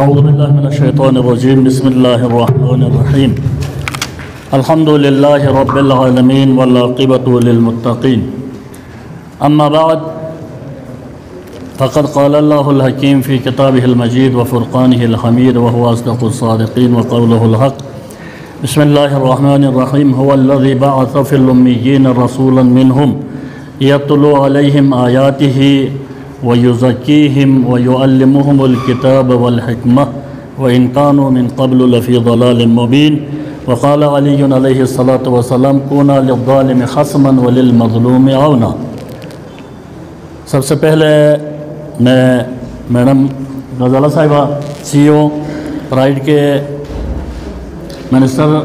أعوذ بالله من الشيطان الرجيم بسم الله الرحمن الرحيم الحمد لله رب العالمين والعاقبة للمتقين أما بعد فقد قال الله الحكيم في كتابه المجيد وفرقانه الحميد وهو أصدق الصادقين وقوله الحق بسم الله الرحمن الرحيم هو الذي بعث في الأميين رسولا منهم يتلو عليهم آياته ويزكيهم ويعلمهم الكتاب والحكمة وإن كانوا من قبل لفي ضلال مبين وقال علي عليه الصلاة والسلام كونا للظالم خصما وللمظلوم عونا۔ سب سے پہلے میں میڈم غزالہ صاحبہ CEO پرائڈ کے منسٹر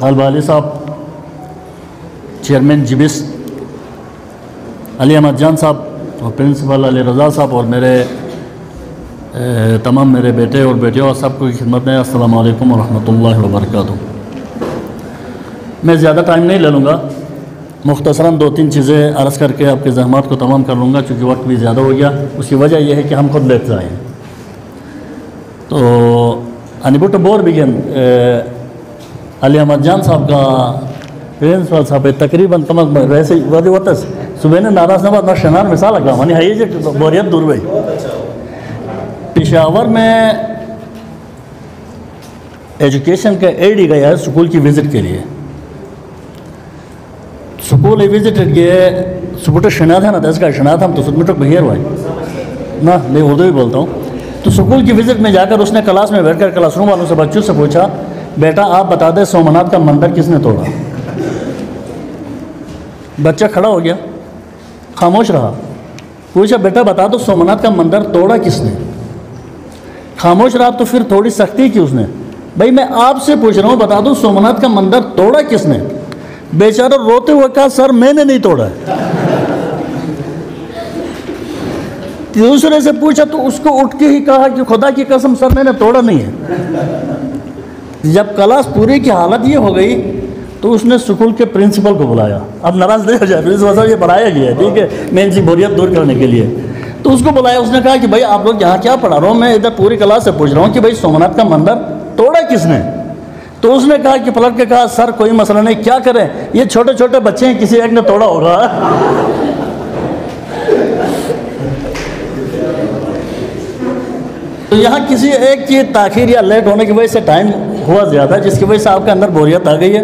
غالب علی صاحب، چیئرمین جبس علی احمد جان صاحب اور پرنسپل علی رضا صاحب اور تمام میرے بیٹے اور بیٹیوں اور سب کو خدمت میں السلام علیکم ورحمۃ اللہ وبرکاتہ۔ میں زیادہ ٹائم نہیں لے لوں گا، مختصراً 2-3 چیزیں عرض کر کے آپ کے زحمات کو تمام کر لوں گا، چونکہ وقت بھی زیادہ ہو گیا۔ اس کی وجہ یہ ہے کہ ہم خود لیٹ آئے ہیں۔ تو انیبل ٹو بور بگن علی احمد جان صاحب کا پرنسپل صاحب تقریباً کم از کم ویسے وجہ ہوتا ہے صبح نے ناراض نہ بات نہ شنار مثال لگا مانی ہے یہ بوریت دور گئی۔ پشاور میں ایجوکیشن کا ایڈ ہی گیا ہے سکول کی وزٹ کے لیے۔ سکول وزٹ گئے سکوٹ شناد ہے نا دس کا شناد ہم تو سکوٹ بہیر ہوئے نا، میں اردو بھی بولتا ہوں۔ تو سکول کی وزٹ میں جا کر اس نے کلاس میں بیٹھ کر کلاس روم والوں سے بچوں سے پوچھا بیٹا آپ بتا دیں سومناتھ کا مندر کس نے توڑا؟ بچہ کھڑا ہو گیا، خاموش رہا۔ پوچھا بیٹا بتا دو سومناتھ کا مندر توڑا کس نے؟ خاموش رہا۔ تو پھر تھوڑی سختی کی اس نے، بھائی میں آپ سے پوچھ رہا ہوں بتا دو سومناتھ کا مندر توڑا کس نے؟ بیچارہ روتے ہوئے کہا سر میں نے نہیں توڑا ہے۔ دوسرے سے پوچھا تو اس کو اٹھ کے ہی کہا کہ خدا کی قسم سر میں نے توڑا نہیں ہے۔ جب کلاس پوری کی حالت یہ ہو گئی تو اس نے سکول کے پرنسپل کو بلایا۔ اب ناراض نہیں ہو جائے، پرنسپل صاحب یہ بڑھایا گیا ہے ٹھیک ہے میں ان سے بوریت دور کرنے کے لیے۔ تو اس کو بلایا، اس نے کہا کہ بھائی آپ لوگ یہاں کیا پڑھا رہا ہوں، میں ادھر پوری کلاس سے پوچھ رہا ہوں کہ بھائی سومناتھ کا مندر توڑا کس نے؟ تو اس نے کہا کہ پلٹ کے کہا سر کوئی مسئلہ نہیں، کیا کریں یہ چھوٹے چھوٹے بچے ہیں کسی ایک نے توڑا ہوگا۔ تو یہاں کسی ایک کی تاخیر یا لیٹ ہونے کی وجہ سے ٹائم ہوا زیادہ، جس کی وجہ سے آپ کے اندر بوریت آ گئی ہے۔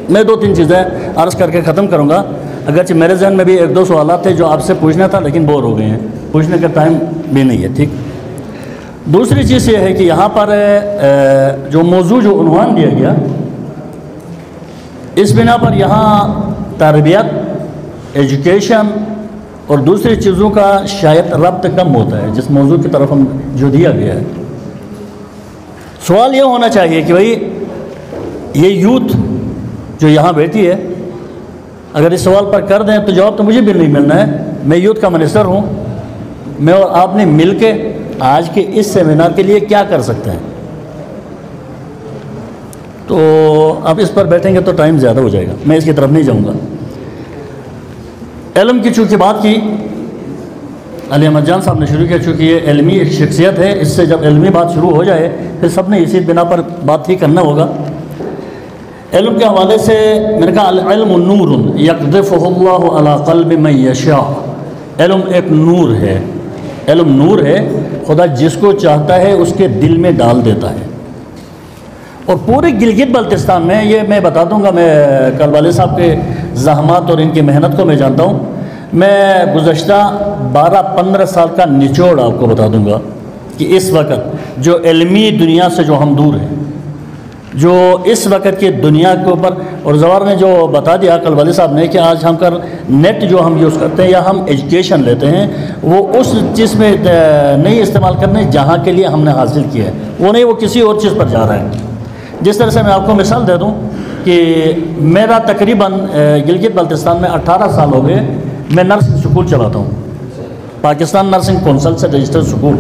میں 2-3 چیزیں عرض کر کے ختم کروں گا، اگرچہ میرے ذہن میں بھی 1-2 سوالات تھے جو آپ سے پوچھنا تھا لیکن بور ہو گئے ہیں، پوچھنے کا ٹائم بھی نہیں ہے ٹھیک۔ دوسری چیز یہ ہے کہ یہاں پر جو موضوع جو عنوان دیا گیا اس بنا پر یہاں تربیت، ایجوکیشن اور دوسری چیزوں کا شاید ربط کم ہوتا ہے جس موضوع کی طرف ہم جو دیا گیا ہے۔ سوال یہ ہونا چاہیے کہ بھائی یہ یوتھ جو یہاں بیٹھی ہے اگر اس سوال پر کر دیں تو جواب تو مجھے بھی نہیں ملنا ہے، میں یوتھ کا منسٹر ہوں، میں اور آپ نے مل کے آج کے اس سیمینار کے لیے کیا کر سکتے ہیں؟ تو اب اس پر بیٹھیں گے تو ٹائم زیادہ ہو جائے گا، میں اس کی طرف نہیں جاؤں گا۔ علم کی چونکہ بات کی علی احمد جان صاحب نے شروع کیا، چونکہ یہ علمی ایک شخصیت ہے، اس سے جب علمی بات شروع ہو جائے پھر سب نے اسی بنا پر بات ہی کرنا ہوگا۔ علم کے حوالے سے میں نے کہا العلم نور یقذفہ اللہ علی قلب من یشاء، علم ایک نور ہے، علم نور ہے، خدا جس کو چاہتا ہے اس کے دل میں ڈال دیتا ہے۔ اور پورے گلگت بلتستان میں یہ میں بتا دوں گا، میں کل والے صاحب کے زحمات اور ان کی محنت کو میں جانتا ہوں، میں گزشتہ 12-15 سال کا نچوڑ آپ کو بتا دوں گا کہ اس وقت جو علمی دنیا سے جو ہم دور ہیں، جو اس وقت کی دنیا کے اوپر، اور زوار نے جو بتا دیا کل والد صاحب نے کہ آج ہم نیٹ جو ہم یوز کرتے ہیں یا ہم ایجوکیشن لیتے ہیں وہ اس چیز میں نہیں استعمال کرنے جہاں کے لیے ہم نے حاصل کیا ہے، وہ نہیں، وہ کسی اور چیز پر جا رہا ہے۔ جس طرح سے میں آپ کو مثال دے دوں کہ میرا تقریباً گلگت بلتستان میں 18 سال ہو گئے، میں نرسنگ سکول چلاتا ہوں، پاکستان نرسنگ کونسل سے رجسٹرڈ سکول۔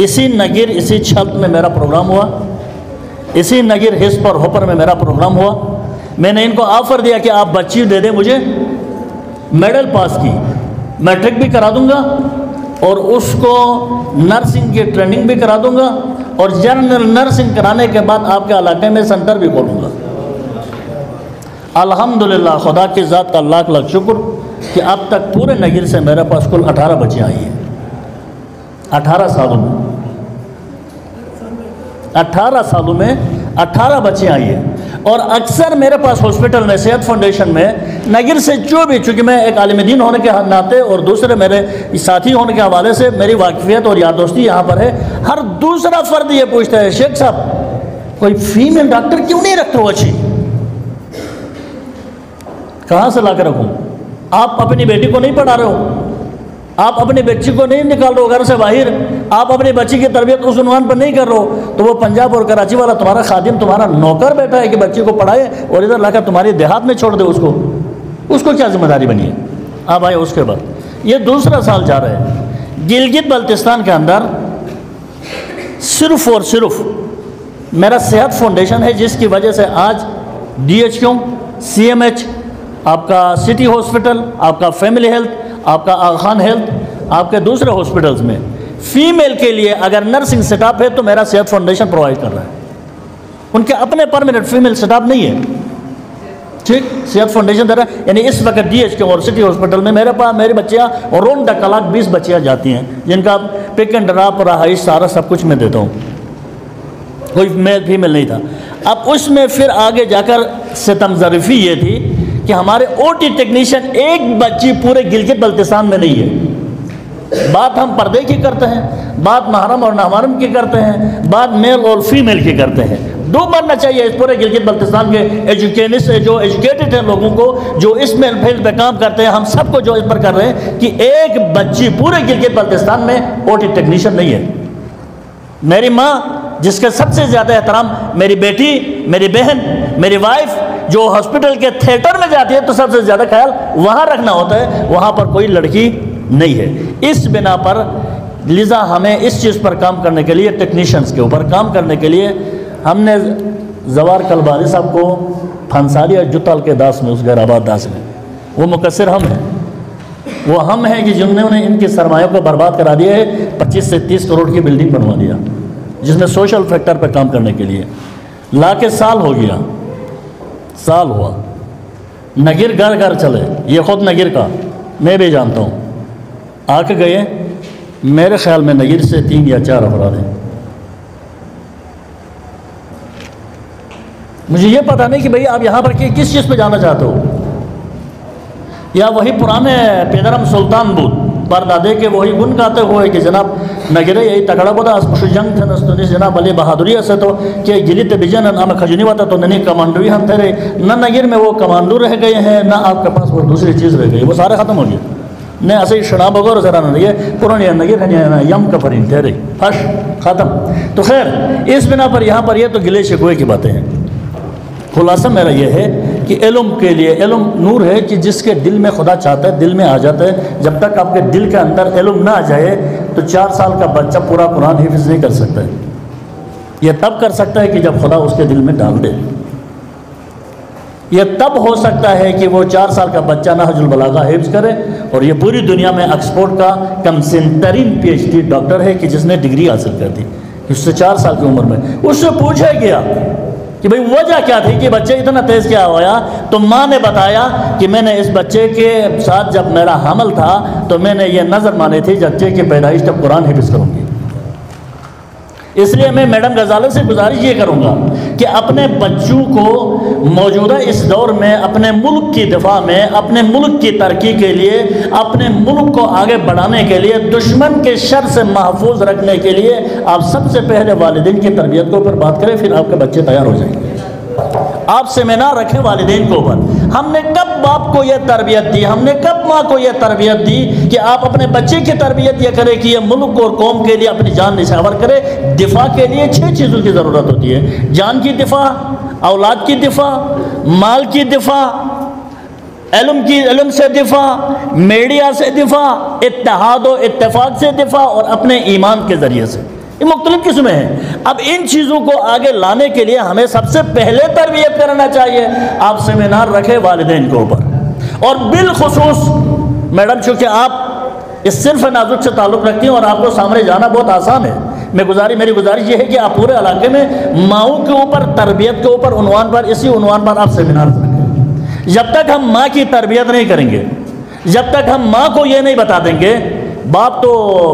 اسی نگر اسی چھت میں میرا پروگرام ہوا، اسی نگر حزب اور ہوپر میں میرا پروگرام ہوا۔ میں نے ان کو آفر دیا کہ آپ بچی دے دیں مجھے، میڈل پاس کی، میٹرک بھی کرا دوں گا، اور اس کو نرسنگ کی ٹریننگ بھی کرا دوں گا، اور جنرل نرسنگ کرانے کے بعد آپ کے علاقے میں سینٹر بھی کھولوں گا۔ الحمدللہ خدا کی ذات کا لاکھ لاکھ شکر کہ اب تک پورے نگر سے میرے پاس کل 18 بچیاں آئی ہیں، 18 سالوں میں 18 بچیاں آئی ہیں۔ اور اکثر میرے پاس ہاسپٹل میں، صحت فاؤنڈیشن میں نگر سے جو بھی، چونکہ میں ایک عالم دین ہونے کے ناطے اور دوسرے میرے ساتھی ہونے کے حوالے سے میری واقفیت اور یاد دوستی یہاں پر ہے، ہر دوسرا فرد یہ پوچھتا ہے شیخ صاحب کوئی فیمیل ڈاکٹر کیوں نہیں رکھتے ہو اچھی؟ کہاں سے لا کے رکھوں؟ آپ اپنی بیٹی کو نہیں پڑھا رہے ہو، آپ اپنی بچی کو نہیں نکال رہے ہو گھر سے باہر، آپ اپنی بچی کی تربیت اس عنوان پر نہیں کر رہے ہو، تو وہ پنجاب اور کراچی والا تمہارا خادم، تمہارا نوکر بیٹھا ہے کہ بچی کو پڑھائے اور ادھر لا کر تمہاری دیہات میں چھوڑ دے اس کو کیا ذمہ داری بنی ہے؟ اب آئے اس کے بعد یہ دوسرا سال جا رہا ہے، گلگت بلتستان کے اندر صرف اور صرف میرا صحت فاؤنڈیشن ہے، جس کی وجہ سے آج DHQ، CMH، آپ کا سٹی ہاسپٹل، آپ کا فیملی ہیلتھ، آپ کا آغا خان ہیلتھ، آپ کے دوسرے ہاسپٹلز میں فیمیل کے لیے اگر نرسنگ سٹاف ہے تو میرا صحت فاؤنڈیشن پرووائڈ کر رہا ہے، ان کے اپنے پرمننٹ فیمیل سٹاف نہیں ہے، ٹھیک، صحت فاؤنڈیشن دے رہا ہے۔ یعنی اس وقت DHQ اور سٹی ہاسپٹل میں میرے پاس میری بچیاں اور روم دا کلاک 20 بچیاں جاتی ہیں، جن کا پک اینڈ ڈراپ، رہائش، سارا سب کچھ میں دیتا ہوں، کوئی میل فیمیل نہیں تھا۔ اب اس میں پھر آگے جا کر ستم ظریفی یہ تھی کہ ہمارے OT ٹیکنیشین ایک بچی پورے گلگت بلتستان میں نہیں ہے۔ بات ہم پردے کی کرتے ہیں، بات محرم اور نامحرم کی کرتے ہیں، بات میل اور فیمیل کی کرتے ہیں۔ دو بننا چاہیے اس پورے گلگت بلتستان کے جو ایجوکیٹڈ ہیں لوگوں کو، جو اس میں فیلڈ پہ کام کرتے ہیں، ہم سب کو جو اس پر کر رہے ہیں کہ ایک بچی پورے گلگت بلتستان میں OT ٹیکنیشین نہیں ہے۔ میری ماں جس کا سب سے زیادہ احترام، میری بیٹی، میری بہن، میری وائف جو ہاسپٹل کے تھیٹر میں جاتی ہے تو سب سے زیادہ خیال وہاں رکھنا ہوتا ہے، وہاں پر کوئی لڑکی نہیں ہے۔ اس بنا پر لذا ہمیں اس چیز پر کام کرنے کے لیے، ٹیکنیشنز کے اوپر کام کرنے کے لیے، ہم نے زوار کلباری صاحب کو پھنساری اور جتال کے داس میں، اس غیر آباد داس میں، وہ مقصر ہم ہیں، وہ ہم ہیں کہ جنہوں نے ان کی سرمایوں کو برباد کرا دیا ہے، 25 سے 30 کروڑ کی بلڈنگ بنوا دیا، جس میں سوشل فیکٹر پہ کام کرنے کے لیے لا کے سال ہو گیا، سال ہوا، نگر گھر گھر چلے، یہ خود نگر کا میں بھی جانتا ہوں، آ کے گئے، میرے خیال میں نگر سے 3 یا 4 افراد ہیں، مجھے یہ پتہ نہیں کہ بھئی آپ یہاں پر کس چیز پہ جانا چاہتے ہو، یا وہی پرانے پیدرم سلطان بود پردادے کے وہی گن گاتے ہوئے کہ جناب نگرے یہی تکڑا بودا اس جنگ تھے نستنیس جناب علی بہادری سے تو کہ گلی تبیجن نام کھجنی واتا تو ننی کمانڈوی ہم تھے نہ نگر میں وہ کمانڈو رہ گئے ہیں، نہ آپ کے پاس وہ دوسری چیز رہ گئی، وہ سارے ختم ہو گئے، نہ ایسے شناب وغیرہ ذرا نہ یہ پرانی نگر ہے یم کا فرین تھے پھش ختم۔ تو خیر اس بنا پر یہاں پر یہ تو گلے شکوے کی باتیں ہیں۔ خلاصہ میرا یہ ہے کہ علم کے لیے، علم نور ہے کہ جس کے دل میں خدا چاہتا ہے دل میں آ جاتا ہے، جب تک آپ کے دل کے اندر علم نہ آ جائے تو 4 سال کا بچہ پورا قرآن حفظ نہیں کر سکتا ہے، یہ تب کر سکتا ہے کہ جب خدا اس کے دل میں ڈال دے، یہ تب ہو سکتا ہے کہ وہ 4 سال کا بچہ نہج البلاغہ حفظ کرے، اور یہ پوری دنیا میں آکسفورڈ کا کم سن ترین PhD ڈاکٹر ہے کہ جس نے ڈگری حاصل کر دی، اس سے 4 سال کی عمر میں اس سے پوچھا گیا کہ بھئی وجہ کیا تھی کہ بچے اتنا تیز کیا ہوا، تو ماں نے بتایا کہ میں نے اس بچے کے ساتھ جب میرا حمل تھا تو میں نے یہ نظر مانی تھی بچے کی پیدائش تب قرآن حفظ کروں گی۔ اس لیے میں میڈم غزالہ سے گزارش یہ کروں گا کہ اپنے بچوں کو موجودہ اس دور میں اپنے ملک کی دفاع میں، اپنے ملک کی ترقی کے لیے، اپنے ملک کو آگے بڑھانے کے لیے، دشمن کے شر سے محفوظ رکھنے کے لیے آپ سب سے پہلے والدین کی تربیت کے اوپر بات کریں، پھر آپ کے بچے تیار ہو جائیں گے۔ آپ سیمینار رکھیں والدین کے اوپر، ہم نے کب باپ کو یہ تربیت دی، ہم نے کب ماں کو یہ تربیت دی کہ آپ اپنے بچے کی تربیت یہ کریں کہ یہ ملک اور قوم کے لیے اپنی جان نچھاور کرے۔ دفاع کے لیے 6 چیزوں کی ضرورت ہوتی ہے: جان کی دفاع، اولاد کی دفاع، مال کی دفاع، علم سے دفاع، میڈیا سے دفاع، اتحاد و اتفاق سے دفاع، اور اپنے ایمان کے ذریعے سے۔ یہ مختلف قسمیں ہیں۔ اب ان چیزوں کو آگے لانے کے لیے ہمیں سب سے پہلے تربیت کرنا چاہیے۔ آپ سیمینار رکھیں والدین کے اوپر، اور بالخصوص میڈم چونکہ آپ اس صرف نازک سے تعلق رکھتی ہیں اور آپ کو سامنے جانا بہت آسان ہے۔ میری گزارش یہ ہے کہ آپ پورے علاقے میں ماؤں کے اوپر، تربیت کے اوپر عنوان پر، اسی عنوان پر آپ سیمینار رکھیں۔ جب تک ہم ماں کی تربیت نہیں کریں گے، جب تک ہم ماں کو یہ نہیں بتا دیں گے، باپ تو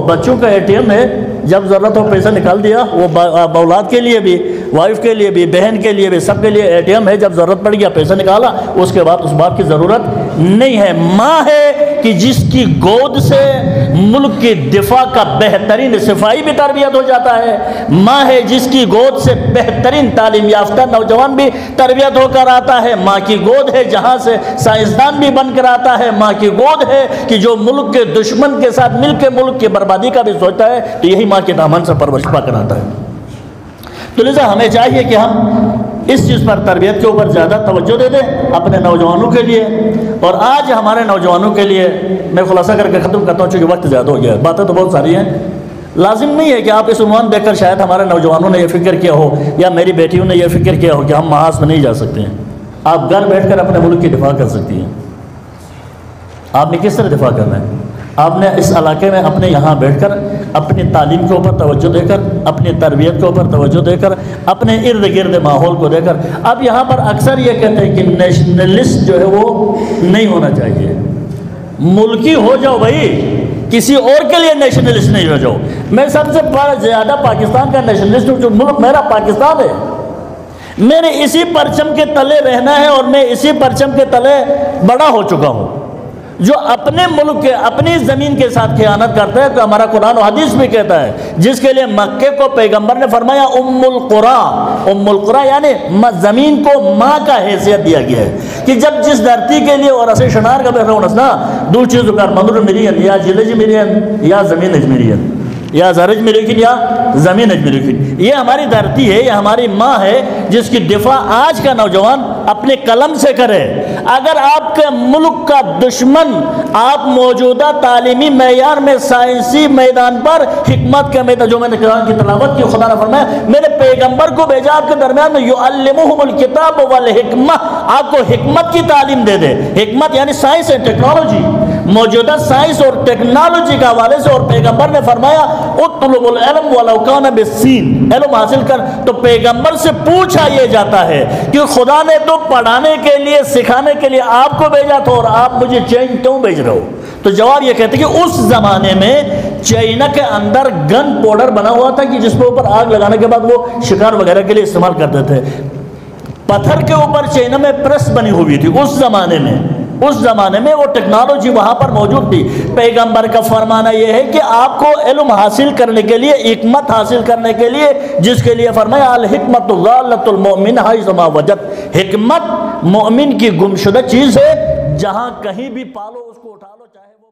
بچوں کا ATM ہے، جب ضرورت ہو پیسہ نکال دیا، وہ اولاد کے لیے بھی، وائف کے لیے بھی، بہن کے لیے بھی، سب کے لیے ATM ہے، جب ضرورت پڑ گیا پیسہ نکالا، اس کے بعد اس باپ کی ضرورت نہیں ہے۔ ماں ہے کہ جس کی گود سے ملک کی دفاع کا بہترین صفائی بھی تربیت ہو جاتا ہے، ماں ہے جس کی گود سے بہترین تعلیم یافتہ نوجوان بھی تربیت ہو کر آتا ہے، ماں کی گود ہے جہاں سے سائنسدان بھی بن کر آتا ہے، ماں کی گود ہے کہ جو ملک کے دشمن کے ساتھ مل کے ملک کی بربادی کا بھی سوچتا ہے، تو یہی ماں کے دامن سے پرورش پا کر آتا ہے۔ تو لذا ہمیں چاہیے کہ ہم اس چیز پر، تربیت کے اوپر زیادہ توجہ دے دیں اپنے نوجوانوں کے لیے۔ اور آج ہمارے نوجوانوں کے لیے میں خلاصہ کر کے ختم کرتا ہوں، چونکہ وقت زیادہ ہو گیا ہے، باتیں تو بہت ساری ہیں۔ لازم نہیں ہے کہ آپ اس عنوان دیکھ کر شاید ہمارے نوجوانوں نے یہ فکر کیا ہو یا میری بیٹیوں نے یہ فکر کیا ہو کہ ہم محاذ میں نہیں جا سکتے ہیں۔ آپ گھر بیٹھ کر اپنے ملک کی دفاع کر سکتی ہیں۔ آپ نے کس طرح دفاع کرنا ہے؟ آپ نے اس علاقے میں اپنے یہاں بیٹھ کر اپنی تعلیم کے اوپر توجہ دے کر، اپنی تربیت کے اوپر توجہ دے کر، اپنے ارد گرد ماحول کو دے کر، اب یہاں پر اکثر یہ کہتے ہیں کہ نیشنلسٹ جو ہے وہ نہیں ہونا چاہیے، ملکی ہو جاؤ بھائی، کسی اور کے لیے نیشنلسٹ نہیں ہو جاؤ۔ میں سب سے زیادہ پاکستان کا نیشنلسٹ ہوں، جو ملک میرا پاکستان ہے، میں نے اسی پرچم کے تلے رہنا ہے اور میں اسی پرچم کے تلے بڑا ہو چکا ہوں۔ جو اپنے ملک کے، اپنی زمین کے ساتھ خیانت کرتا ہے، تو ہمارا قرآن و حدیث بھی کہتا ہے، جس کے لیے مکے کو پیغمبر نے فرمایا ام القرى یعنی زمین کو ماں کا حیثیت دیا گیا ہے، کہ جب جس دھرتی کے لیے اور اسے شنار کا بہرونسنا دو چیزوں کا مندر میرین یا جلج میرین یا زمین اجمیرین یا زرج میرین یا زمین اجمیرین، یہ ہماری دھرتی ہے، یہ ہماری ماں ہے، جس کی دفاع آج کا نوجوان اپنے قلم سے کرے۔ اگر آپ کے ملک کا دشمن آپ موجودہ تعلیمی معیار میں، سائنسی میدان پر، حکمت کے میدان، جو میں نے قرآن کی تلاوت کی، خدا نے فرمایا میں نے پیغمبر کو بھیجا آپ کے درمیان میں، یعلمہم الکتاب والحکمہ، آپ کو حکمت کی تعلیم دے دے۔ حکمت یعنی سائنس اینڈ ٹیکنالوجی، موجودہ سائنس اور ٹیکنالوجی کے حوالے سے، اور پیغمبر نے فرمایا اطلب العلم ولو کان بالسین، علم حاصل کر۔ تو پیغمبر سے پوچھا یہ جاتا ہے کہ خدا نے تو پڑھانے کے لیے، سکھانے کے لیے آپ کو بھیجا تھا، اور آپ مجھے چین کیوں بھیج رہے ہو؟ تو جواب یہ کہتے کہ اس زمانے میں چائنا کے اندر گن پاؤڈر بنا ہوا تھا کہ جس پہ اوپر آگ لگانے کے بعد وہ شکار وغیرہ کے لیے استعمال کرتے تھے۔ پتھر کے اوپر چائنا میں پریس بنی ہوئی تھی اس زمانے میں وہ ٹیکنالوجی وہاں پر موجود تھی۔ پیغمبر کا فرمانا یہ ہے کہ آپ کو علم حاصل کرنے کے لیے، حکمت حاصل کرنے کے لیے، جس کے لیے فرمایا الحکمت ضالۃ المؤمن حیث ما وجد، حکمت مومن کی گمشدہ چیز ہے، جہاں کہیں بھی پالو اس کو اٹھا لو، چاہے وہ